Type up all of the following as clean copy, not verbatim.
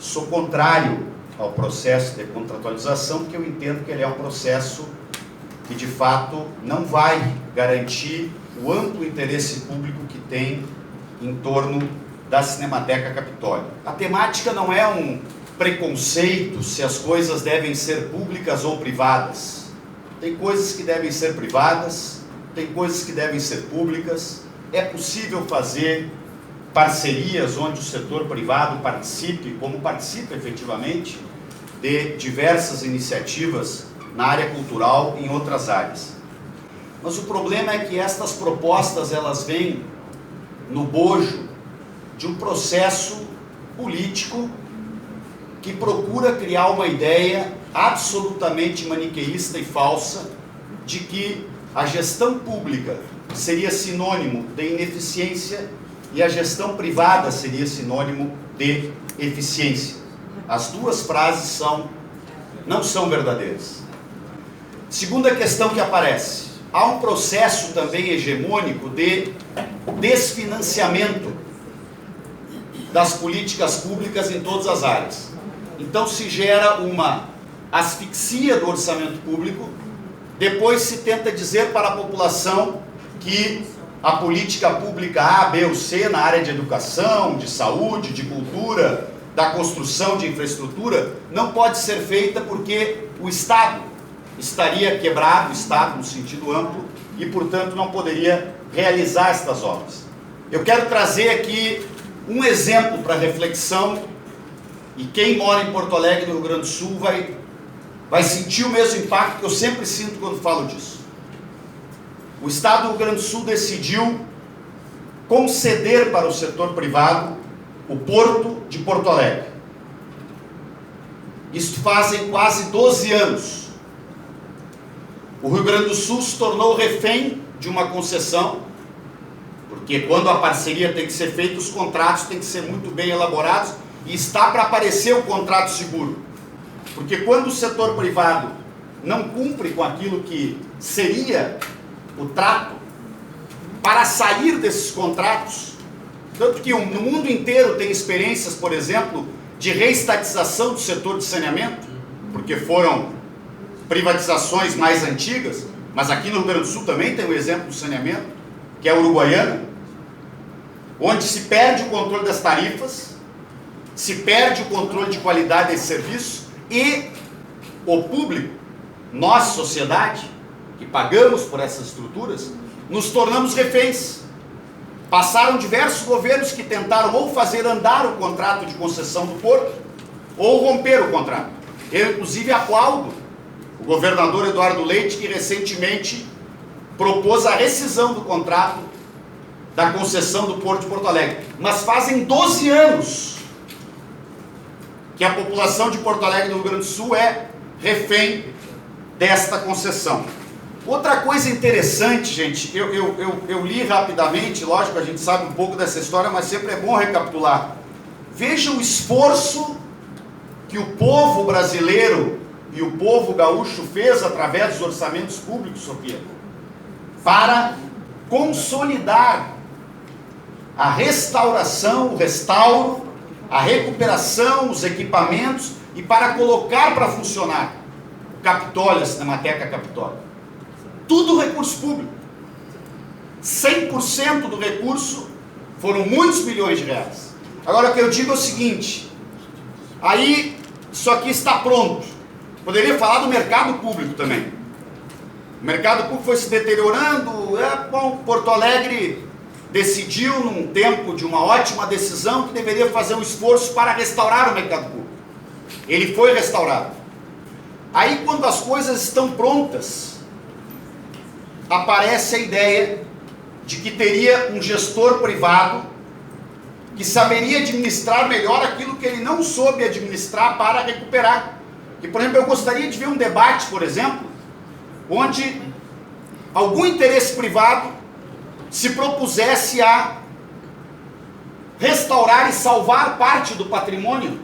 sou contrário ao processo de contratualização, porque eu entendo que ele é um processo que, de fato, não vai garantir o amplo interesse público que tem em torno da Cinemateca Capitólio. A temática não é um preconceito se as coisas devem ser públicas ou privadas. Tem coisas que devem ser privadas, tem coisas que devem ser públicas. É possível fazer parcerias onde o setor privado participe, como participa efetivamente, de diversas iniciativas na área cultural e em outras áreas. Mas o problema é que estas propostas, elas vêm no bojo de um processo político que procura criar uma ideia absolutamente maniqueísta e falsa de que a gestão pública seria sinônimo de ineficiência e a gestão privada seria sinônimo de eficiência. As duas frases não são verdadeiras. Segunda questão que aparece: há um processo também hegemônico de desfinanciamento das políticas públicas em todas as áreas. Então se gera uma asfixia do orçamento público, depois se tenta dizer para a população que a política pública A, B ou C na área de educação, de saúde, de cultura, da construção de infraestrutura, não pode ser feita porque o Estado estaria quebrado, o Estado no sentido amplo, e portanto não poderia realizar estas obras. Eu quero trazer aqui um exemplo para reflexão, e quem mora em Porto Alegre, no Rio Grande do Sul, vai sentir o mesmo impacto que eu sempre sinto quando falo disso. O Estado do Rio Grande do Sul decidiu conceder para o setor privado o Porto de Porto Alegre. Isso fazem quase 12 anos. O Rio Grande do Sul se tornou refém de uma concessão, porque quando a parceria tem que ser feita, os contratos têm que ser muito bem elaborados, e está para aparecer o contrato seguro. Porque quando o setor privado não cumpre com aquilo que seria o trato, para sair desses contratos, tanto que no mundo inteiro tem experiências, por exemplo, de reestatização do setor de saneamento, porque foram privatizações mais antigas, mas aqui no Rio Grande do Sul também tem um exemplo do saneamento, que é a Uruguaiana, onde se perde o controle das tarifas, se perde o controle de qualidade desse serviço, e o público, nós, sociedade, que pagamos por essas estruturas, nos tornamos reféns. Passaram diversos governos que tentaram ou fazer andar o contrato de concessão do porto, ou romper o contrato. Eu, inclusive, aplaudo o governador Eduardo Leite, que recentemente propôs a rescisão do contrato da concessão do Porto de Porto Alegre. Mas fazem 12 anos que a população de Porto Alegre, no Rio Grande do Sul, é refém desta concessão. Outra coisa interessante, gente, eu li rapidamente, lógico, a gente sabe um pouco dessa história, mas sempre é bom recapitular. Veja o esforço que o povo brasileiro e o povo gaúcho fez através dos orçamentos públicos, Sofia, para consolidar a restauração, o restauro, a recuperação, os equipamentos, e para colocar para funcionar o Capitólio, a Cinemateca Capitólio. Tudo recurso público. 100% do recurso foram muitos milhões de reais. Agora o que eu digo é o seguinte: aí isso aqui está pronto. Poderia falar do mercado público também. O mercado público foi se deteriorando. Bom, Porto Alegre decidiu, num tempo de uma ótima decisão, que deveria fazer um esforço para restaurar o mercado público. Ele foi restaurado. Aí, quando as coisas estão prontas, aparece a ideia de que teria um gestor privado que saberia administrar melhor aquilo que ele não soube administrar para recuperar. E, por exemplo, eu gostaria de ver um debate, por exemplo, onde algum interesse privado se propusesse a restaurar e salvar parte do patrimônio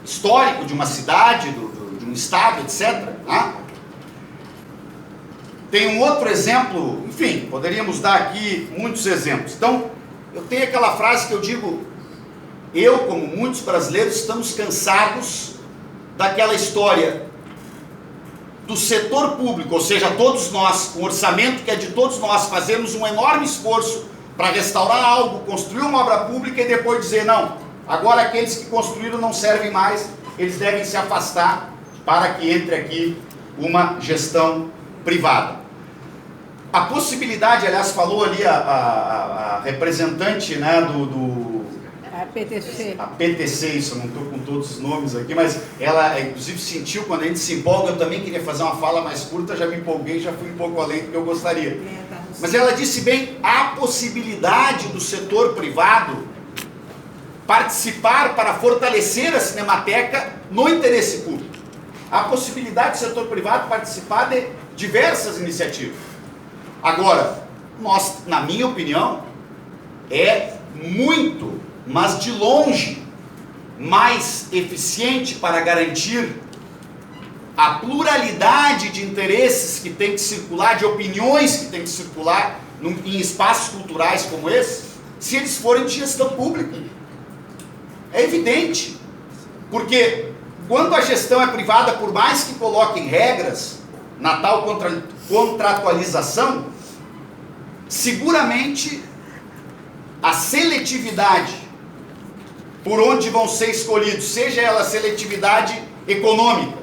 histórico de uma cidade, de um estado, etc. Tem um outro exemplo, enfim, poderíamos dar aqui muitos exemplos. Então, eu tenho aquela frase que eu digo: eu, como muitos brasileiros, estamos cansados daquela história do setor público, ou seja, todos nós, com o orçamento que é de todos nós, fazemos um enorme esforço para restaurar algo, construir uma obra pública e depois dizer, não, agora aqueles que construíram não servem mais, eles devem se afastar para que entre aqui uma gestão privada. A possibilidade, aliás, falou ali a representante, né, A PTC. A PTC, isso, eu não estou com todos os nomes aqui, mas ela inclusive sentiu, quando a gente se empolga, eu também queria fazer uma fala mais curta, já me empolguei, já fui um pouco além do que eu gostaria. Mas ela disse bem, há possibilidade do setor privado participar para fortalecer a Cinemateca no interesse público. Há possibilidade do setor privado participar de diversas iniciativas. Agora, nós, na minha opinião, é muito, mas de longe, mais eficiente para garantir a pluralidade de interesses que tem que circular, de opiniões que tem que circular em espaços culturais como esse, se eles forem de gestão pública. É evidente, porque quando a gestão é privada, por mais que coloquem regras na tal contratualização, seguramente a seletividade por onde vão ser escolhidos, seja ela seletividade econômica,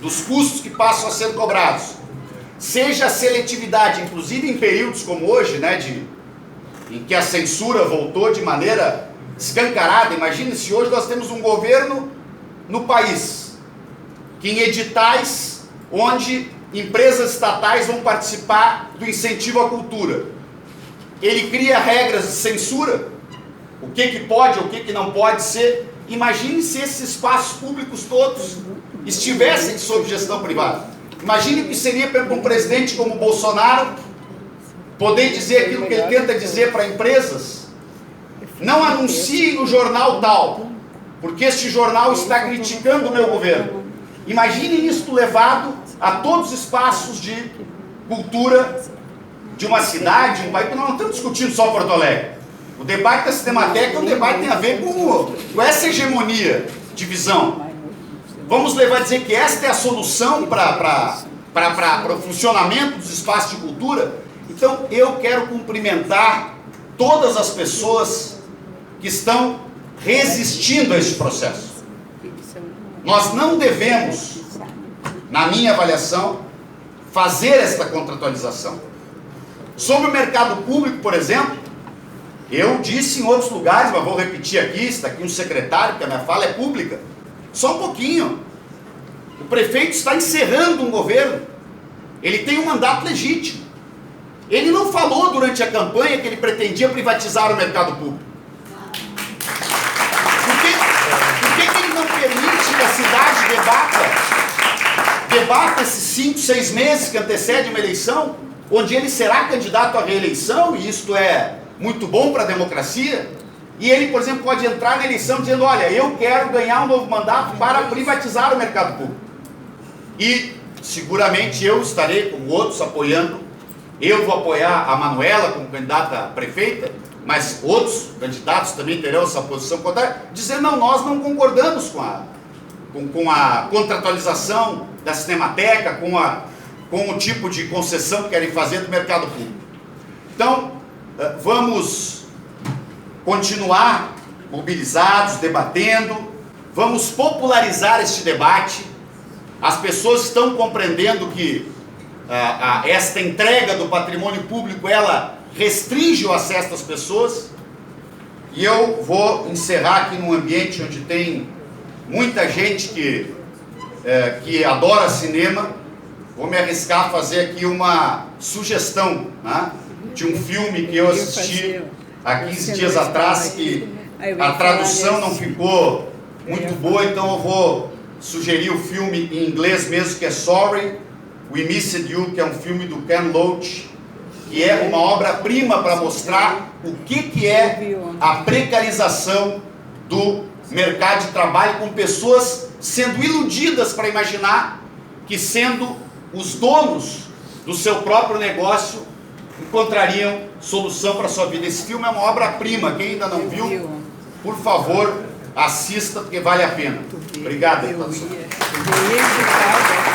dos custos que passam a ser cobrados, seja a seletividade, inclusive em períodos como hoje, né, em que a censura voltou de maneira escancarada. Imagine se hoje nós temos um governo no país, que em editais onde empresas estatais vão participar do incentivo à cultura, ele cria regras de censura, o que pode, o que não pode ser. Imagine se esses espaços públicos todos estivessem sob gestão privada. Imagine o que seria para um presidente como Bolsonaro poder dizer aquilo que ele tenta dizer para empresas: não anuncie no jornal tal, porque este jornal está criticando o meu governo. Imagine isso levado a todos os espaços de cultura de uma cidade, um país, porque nós não estamos discutindo só Porto Alegre. O debate da Cinemateca é um debate que tem a ver com essa hegemonia de visão. Vamos levar a dizer que esta é a solução para o funcionamento dos espaços de cultura. Então eu quero cumprimentar todas as pessoas que estão resistindo a esse processo. Nós não devemos, na minha avaliação, fazer esta contratualização. Sobre o mercado público, por exemplo, eu disse em outros lugares, mas vou repetir aqui, está aqui um secretário, porque a minha fala é pública. Só um pouquinho. O prefeito está encerrando um governo. Ele tem um mandato legítimo. Ele não falou durante a campanha que ele pretendia privatizar o mercado público. Por que ele não permite que a cidade debata esses 5, 6 meses que antecedem uma eleição, onde ele será candidato à reeleição, e isto é muito bom para a democracia, e ele, por exemplo, pode entrar na eleição dizendo: olha, eu quero ganhar um novo mandato para privatizar o mercado público. E seguramente eu estarei, como outros, apoiando. Eu vou apoiar a Manuela como candidata a prefeita, mas outros candidatos também terão essa posição contrária, dizendo: não, nós não concordamos com a contratualização da Cinemateca, com o tipo de concessão que querem fazer do mercado público. Então, vamos continuar mobilizados, debatendo, vamos popularizar este debate. As pessoas estão compreendendo que esta entrega do patrimônio público, ela restringe o acesso das pessoas. E eu vou encerrar aqui num ambiente onde tem muita gente que adora cinema. Vou me arriscar a fazer aqui uma sugestão, né, de um filme que eu assisti há 15 dias atrás, que a tradução não ficou muito boa, então eu vou sugerir o filme em inglês mesmo, que é Sorry, We Missed You, que é um filme do Ken Loach, que é uma obra-prima para mostrar o que é a precarização do mercado de trabalho, com pessoas sendo iludidas para imaginar que, sendo os donos do seu próprio negócio, encontrariam solução para a sua vida. Esse filme é uma obra-prima. Quem ainda não viu, por favor, assista, porque vale a pena. Obrigado, deputado Soares.